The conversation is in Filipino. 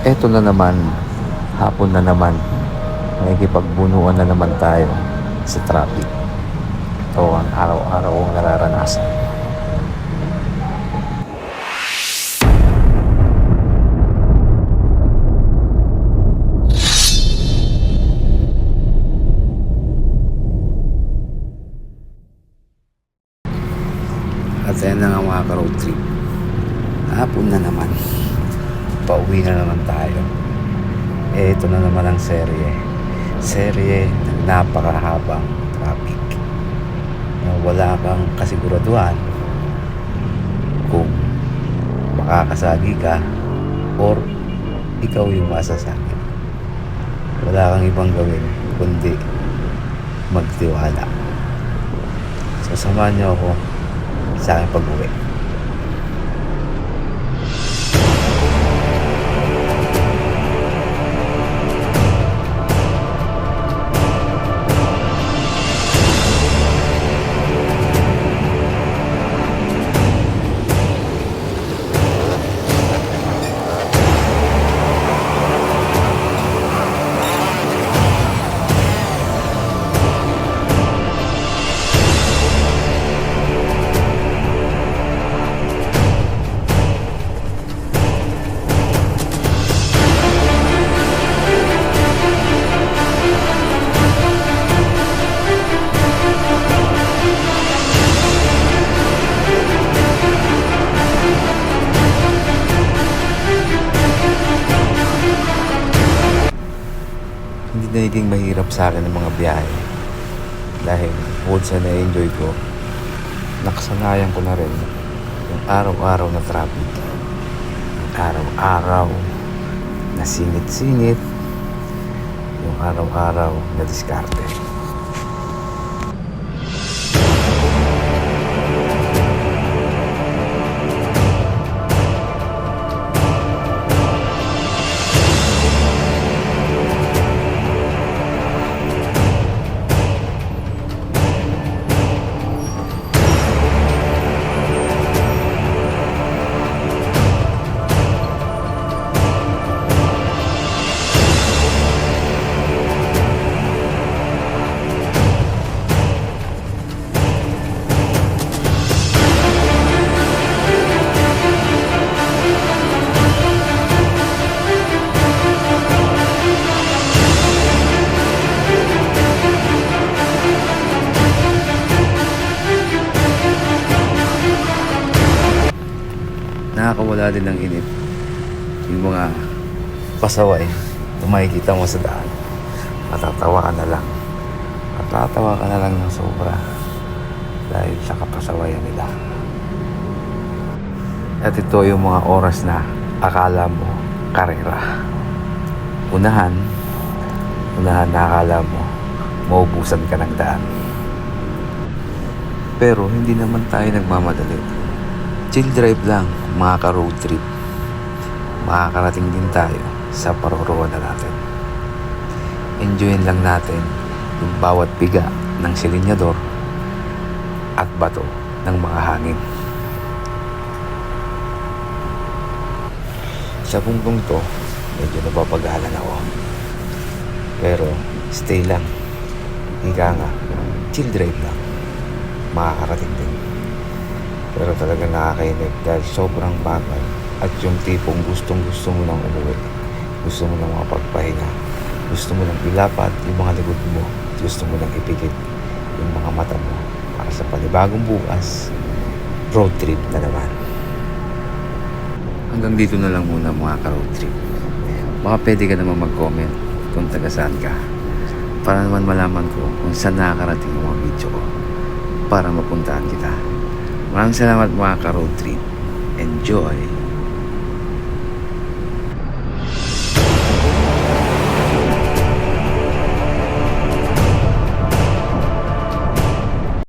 Eto na naman, hapon na naman, nakikipagbunuan na naman tayo sa traffic. Ito ang araw-araw kong nararanasan. At ayan na nga mga ka-road trip. Hapon na naman. Pauwi na naman tayo. Ito na naman ang serye. Serye ng napakahabang traffic. Wala kang kasiguraduhan kung makakasagi ka or ikaw yung masasakit. Wala kang ibang gawin kundi magtiwala. So samahan niyo ako sa aking pag-uwi. Hindi naging mahirap sa akin ang mga biyahe dahil bukod sa na-enjoy ko, nakasanayan ko na rin yung araw-araw na traffic, yung araw-araw na singit-singit, yung araw-araw na diskarte. Nakakawala din ng init yung mga pasaway na makikita mo sa daan. Matatawa ka na lang ng sobra dahil sa kapasawayan nila. At ito yung mga oras na akala mo karera. Unahan na akala mo maubusan ka ng daan. Pero hindi naman tayo nagmamadali. Chill drive lang, mga ka-road trip. Makakarating din tayo sa paroroon na natin. Enjoyin lang natin yung bawat piga ng silinyador at bato ng mga hangin. Sa punktong to, medyo napapagalan ako. Pero stay lang. Ika nga, chill drive lang. Makakarating din. Pero talagang nakakainig dahil sobrang bagal at yung tipong gustong-gusto mo nang umuwi. Gusto mo nang makapagpahinga. Gusto mo nang ilapat yung mga likod mo. Gusto mo nang ipikit yung mga mata mo para sa panibagong bukas. Road trip na naman. Hanggang dito na lang muna mga ka-road trip. Baka pwede ka naman mag-comment kung taga saan ka para naman malaman ko kung saan nakakarating yung mga video ko para mapuntahan kita. Maraming salamat mga ka-road trip. Enjoy!